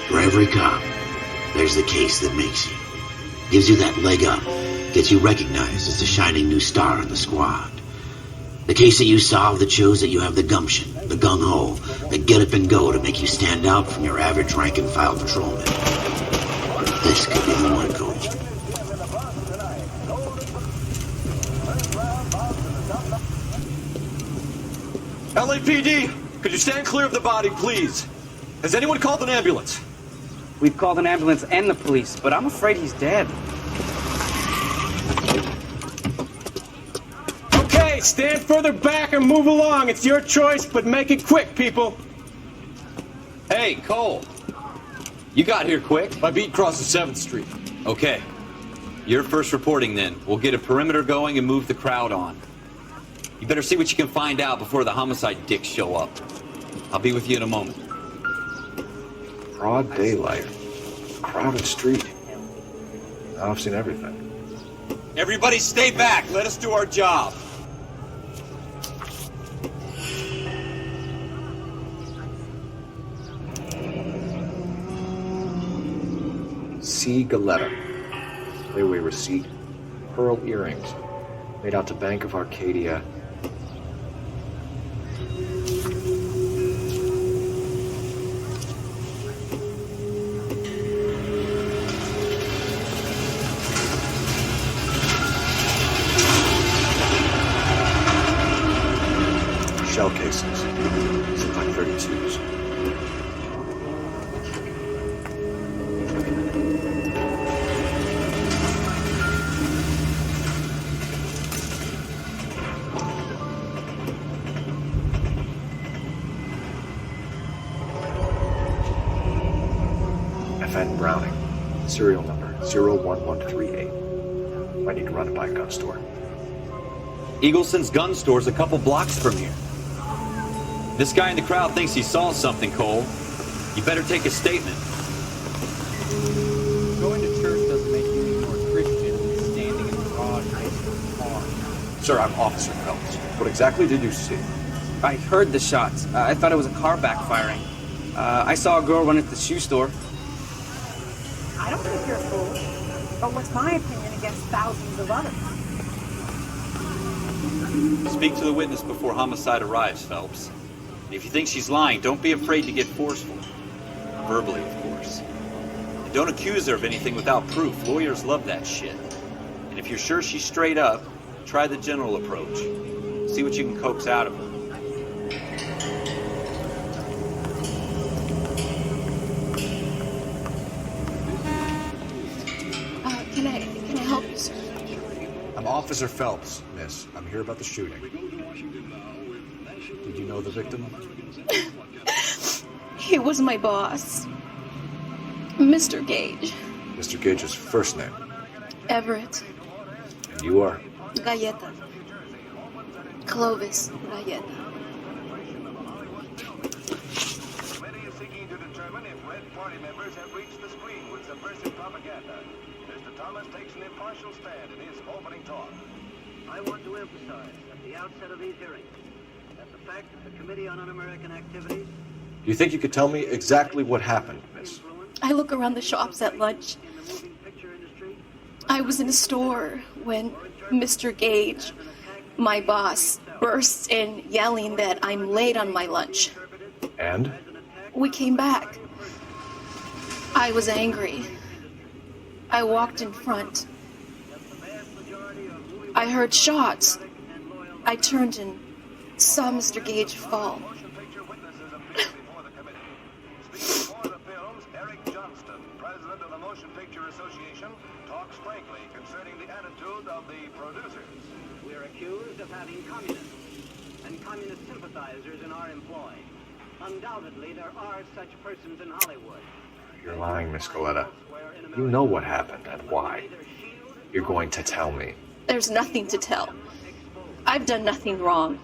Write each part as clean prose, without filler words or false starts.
For every cop, there's the case that makes you. Gives you that leg up. Gets you recognized as the shining new star in the squad. The case that you solve that shows that you have the gumption, the gung-ho, the get up and go to make you stand out from your average rank-and-file patrolman. This could be the one, Coach. LAPD, could you stand clear of the body, please? Has anyone called an ambulance? We've called an ambulance and the police, but I'm afraid he's dead. Okay, stand further back and move along. It's your choice, but make it quick, people. Hey, Cole. You got here quick. My beat crosses 7th Street. Okay. You're first reporting then. We'll get a perimeter going and move the crowd on. You better see what you can find out before the homicide dicks show up. I'll be with you in a moment. Broad daylight. Crowded street. Now I've seen everything. Everybody stay back. Let us do our job. C. Galetta. Layaway receipt. Pearl earrings. Made out to Bank of Arcadia. Shell cases. These look like 32s. FN Browning. Serial number 01138. I need to run it by a gun store. Eagleson's gun store's a couple blocks from here. This guy in the crowd thinks he saw something, Cole. You better take a statement. Going to church doesn't make you any more Christian than standing in the garage racing a car. Sir, I'm Officer Phelps. What exactly did you see? I heard the shots. I thought it was a car backfiring. I saw a girl run into the shoe store. I don't think you're a fool. But what's my opinion against thousands of others? Speak to the witness before homicide arrives, Phelps. And if you think she's lying, don't be afraid to get forceful. Verbally, of course. And don't accuse her of anything without proof. Lawyers love that shit. And if you're sure she's straight up, try the general approach. See what you can coax out of her. Can I help you, sir? I'm Officer Phelps, miss. I'm here about the shooting. Did you know the victim? He was my boss. Mr. Gage. Mr. Gage's first name. Everett. And you are? Galleta. Clovis Galleta. Committee is seeking to determine if Red Party members have reached the screen with subversive propaganda. Mr. Thomas takes an impartial stand in his opening talk. I want to emphasize at the outset of these hearings that the fact that the Committee on Un-American Activities... Do you think you could tell me exactly what happened, miss? I look around the shops at lunch. I was in a store when Mr. Gage, my boss, bursts in yelling that I'm late on my lunch. And? We came back. I was angry. I walked in front. I heard shots. I turned and saw Mr. Gage fall. President of the Motion Picture Association, talks frankly concerning the attitude of the producers. We're accused of having communists and communist sympathizers in our employ. Undoubtedly, there are such persons in Hollywood. You're lying, Miss Galetta. You know what happened and why. You're going to tell me. There's nothing to tell. I've done nothing wrong.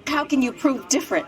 How can you prove different?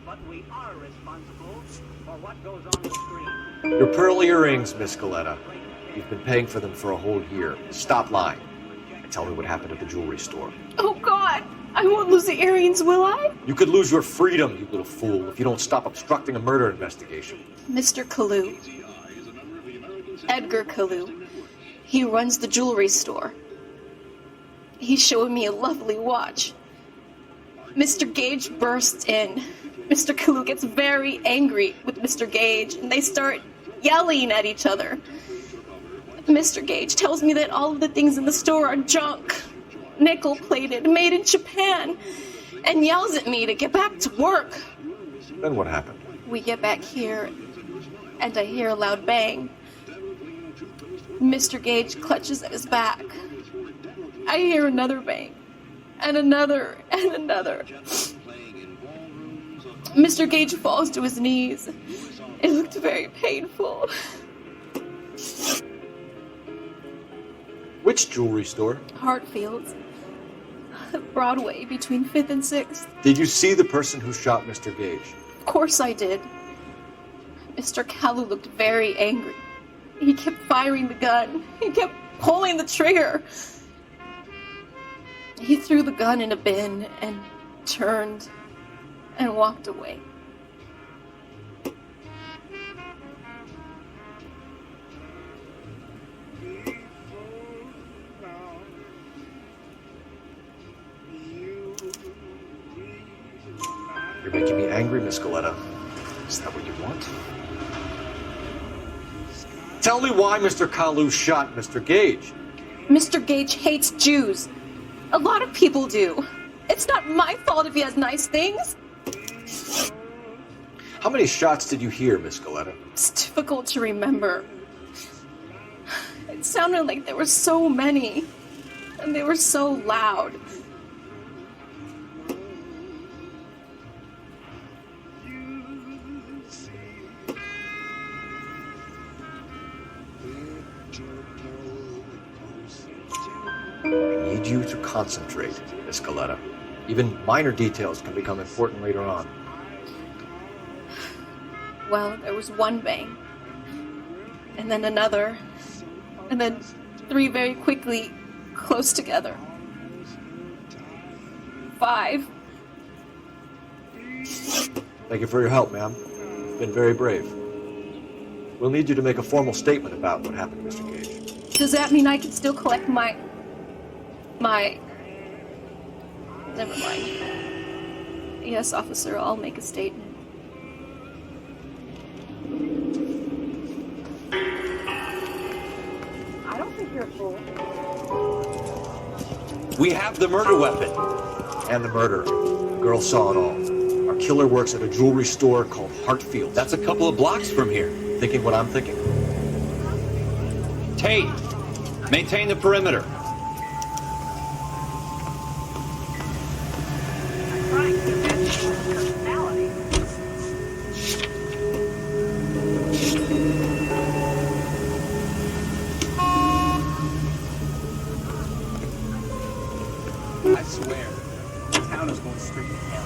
But we are responsible for what goes on the screen. Your pearl earrings, Miss Galetta. You've been paying for them for a whole year. Stop lying. And tell me what happened at the jewelry store. Oh, God! I I won't lose the earrings, will I? You could lose your freedom, you little fool, if you don't stop obstructing a murder investigation. Mr. Kalu. Edgar Kalu. He runs the jewelry store. He's showing me a lovely watch. Mr. Gage bursts in. Mr. Kalu gets very angry with Mr. Gage, and they start yelling at each other. Mr. Gage tells me that all of the things in the store are junk, nickel-plated, made in Japan, and yells at me to get back to work. Then what happened? We get back here, and I hear a loud bang. Mr. Gage clutches at his back. I hear another bang, and another, and another. Mr. Gage falls to his knees. It looked very painful. Which jewelry store? Hartfield's. Broadway, between 5th and 6th. Did you see the person who shot Mr. Gage? Of course I did. Mr. Kalu looked very angry. He kept firing the gun. He kept pulling the trigger. He threw the gun in a bin and turned and walked away. You're making me angry, Miss Galetta. Is that what you want? Tell me why Mr. Kalu shot Mr. Gage. Mr. Gage hates Jews. A lot of people do. It's not my fault if he has nice things. How many shots did you hear, Miss Galetta? It's difficult to remember. It sounded like there were so many, and they were so loud. I need you to concentrate, Miss Galetta. Even minor details can become important later on. Well, there was one bang, and then another, and then 3 very quickly, close together. 5. Thank you for your help, ma'am. You've been very brave. We'll need you to make a formal statement about what happened to Mr. Gage. Does that mean I can still collect my... Never mind. Yes, officer, I'll make a statement. I don't think you're a fool. We have the murder weapon. And the murder. The girl saw it all. Our killer works at a jewelry store called Hartfield. That's a couple of blocks from here. Thinking what I'm thinking? Tate, maintain the perimeter. I swear, the town is going straight to hell.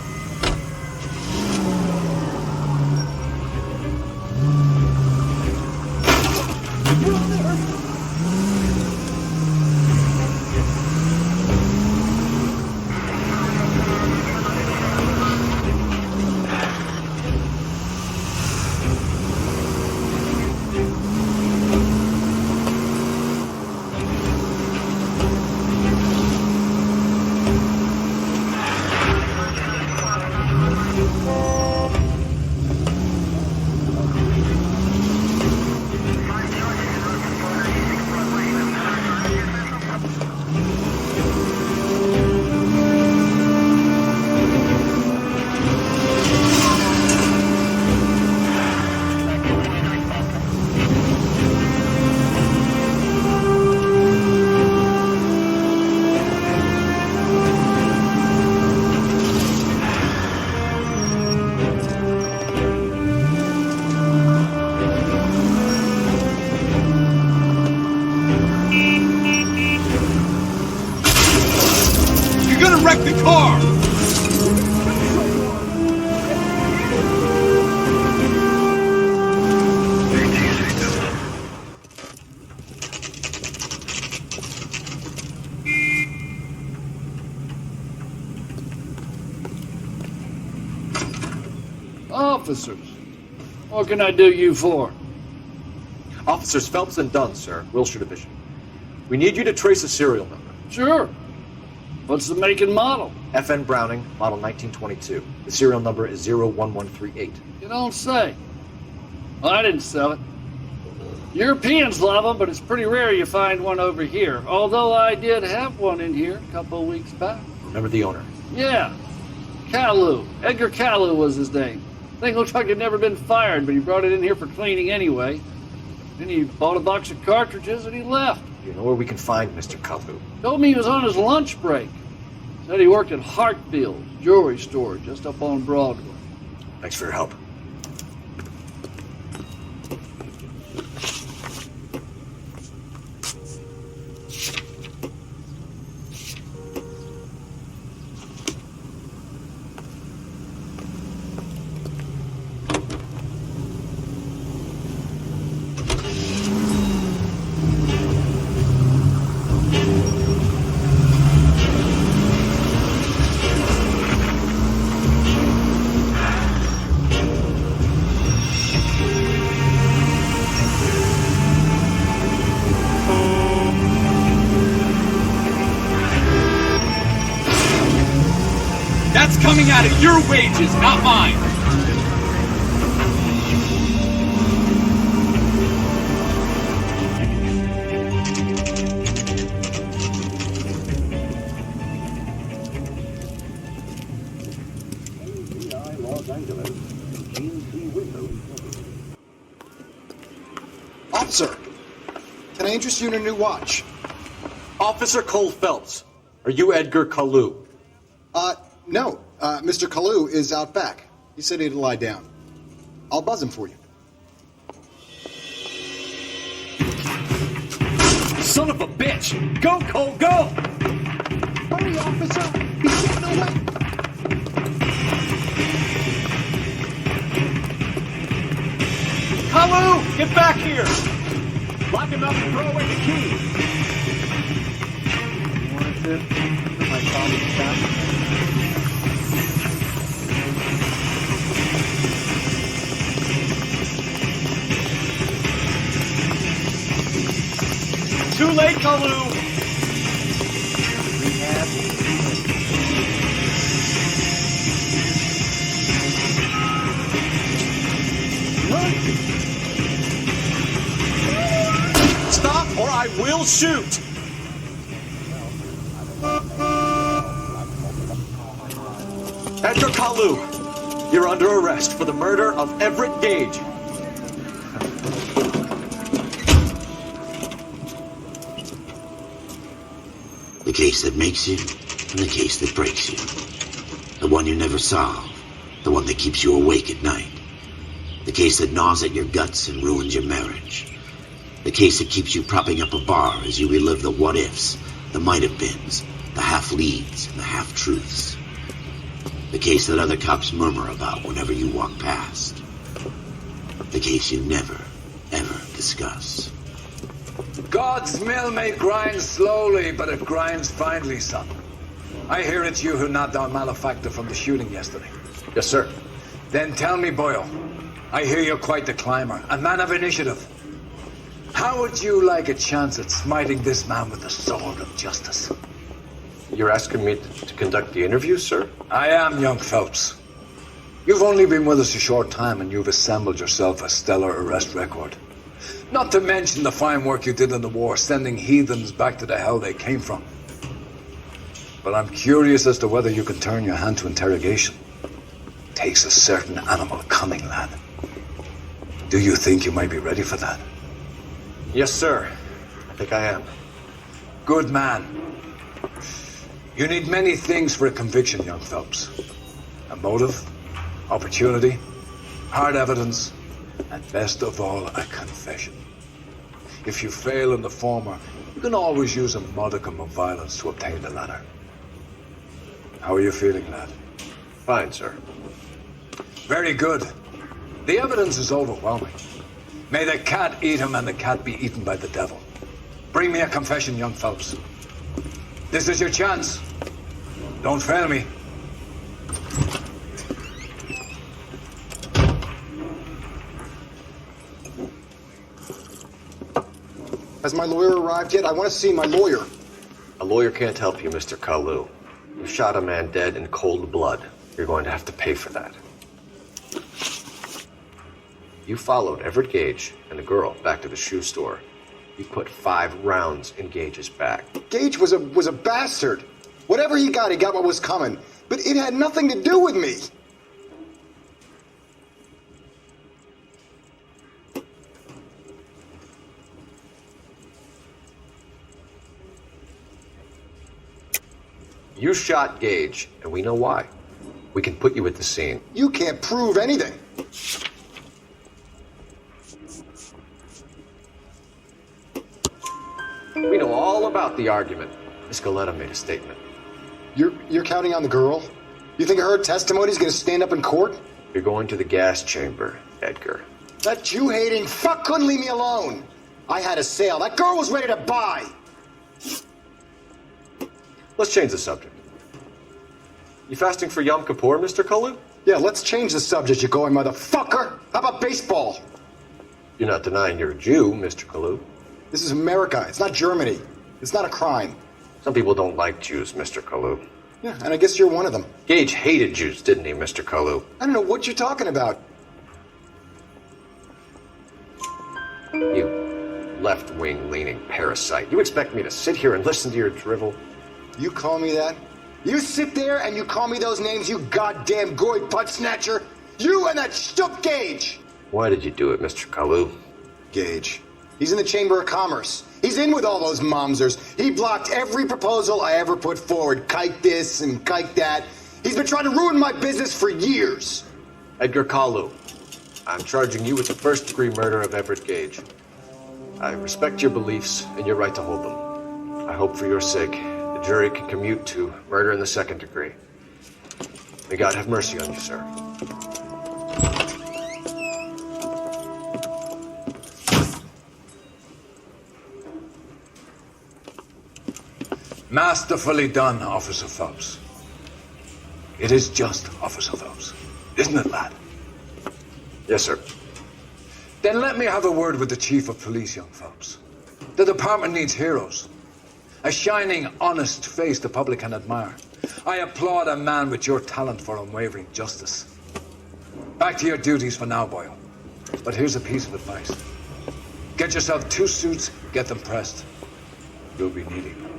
Wreck the car! Officers, what can I do you for? Officers Phelps and Dunn, sir, Wilshire Division. We need you to trace a serial number. Sure. What's the make and model? FN Browning, model 1922. The serial number is 01138. You don't say. Well, I didn't sell it. Europeans love them, but it's pretty rare you find one over here. Although I did have one in here a couple of weeks back. Remember the owner? Yeah. Kalu. Edgar Kalu was his name. Thing looked like it'd never been fired, but he brought it in here for cleaning anyway. Then he bought a box of cartridges and he left. You know where we can find Mr. Kalu? Told me he was on his lunch break. Said he worked at Hartfield's jewelry store just up on Broadway. Thanks for your help. That's coming out of your wages, not mine! Officer, can I interest you in a new watch? Officer Cole Phelps, are you Edgar Kalu? No. Mr. Kalu is out back. He said he'd lie down. I'll buzz him for you. Son of a bitch! Go, Cole, go! Hurry, officer! He's getting away! Kalu, get back here! Lock him up and throw away the key! My father's back. Too late, Kalu! Stop or I will shoot! Edgar Kalu, you're under arrest for the murder of Everett Gage. The case that makes you, and the case that breaks you. The one you never solve. The one that keeps you awake at night. The case that gnaws at your guts and ruins your marriage. The case that keeps you propping up a bar as you relive the what-ifs, the might-have-beens, the half-leads, and the half-truths. The case that other cops murmur about whenever you walk past. The case you never, ever discuss. God's mill may grind slowly, but it grinds finely, son. I hear it's you who knocked down Malefactor from the shooting yesterday. Yes, sir. Then tell me, Boyle, I hear you're quite the climber, a man of initiative. How would you like a chance at smiting this man with the sword of justice? You're asking me to conduct the interview, sir? I am, young Phelps. You've only been with us a short time, and you've assembled yourself a stellar arrest record. Not to mention the fine work you did in the war, sending heathens back to the hell they came from. But I'm curious as to whether you can turn your hand to interrogation. Takes a certain animal cunning, lad. Do you think you might be ready for that? Yes, sir. I think I am. Good man. You need many things for a conviction, young Phelps. A motive, opportunity, hard evidence, and best of all, a confession. If you fail in the former, you can always use a modicum of violence to obtain the latter. How are you feeling, lad? Fine, sir. Very good. The evidence is overwhelming. May the cat eat him and the cat be eaten by the devil. Bring me a confession, young Phelps. This is your chance. Don't fail me. Has my lawyer arrived yet? I want to see my lawyer. A lawyer can't help you, Mr. Kalu. You shot a man dead in cold blood. You're going to have to pay for that. You followed Everett Gage and the girl back to the shoe store. You put 5 rounds in Gage's back. Gage was a bastard. Whatever he got what was coming. But it had nothing to do with me. You shot Gage, and we know why. We can put you at the scene. You can't prove anything. We know all about the argument. Miss Galetta made a statement. You're counting on the girl? You think her testimony's gonna stand up in court? You're going to the gas chamber, Edgar. That Jew-hating fuck couldn't leave me alone. I had a sale. That girl was ready to buy. Let's change the subject. You fasting for Yom Kippur, Mr. Kalu? Yeah, let's change the subject, you going motherfucker. How about baseball? You're not denying you're a Jew, Mr. Kalu. This is America. It's not Germany. It's not a crime. Some people don't like Jews, Mr. Kalu. Yeah, and I guess you're one of them. Gage hated Jews, didn't he, Mr. Kalu? I don't know what you're talking about. You left-wing leaning parasite. You expect me to sit here and listen to your drivel? You call me that? You sit there and you call me those names, you goddamn goy butt snatcher? You and that stup Gage! Why did you do it, Mr. Kalu? Gage. He's in the Chamber of Commerce. He's in with all those momsers. He blocked every proposal I ever put forward. Kike this and kike that. He's been trying to ruin my business for years. Edgar Kalu, I'm charging you with the first-degree murder of Everett Gage. I respect your beliefs and your right to hold them. I hope for your sake the jury can commute to murder in the second degree. May God have mercy on you, sir. Masterfully done, Officer Phelps. It is just, Officer Phelps. Isn't it, lad? Yes, sir. Then let me have a word with the Chief of Police, young Phelps. The department needs heroes. A shining, honest face the public can admire. I applaud a man with your talent for unwavering justice. Back to your duties for now, Boyle. But here's a piece of advice. Get yourself 2 suits, get them pressed. You'll be needing them.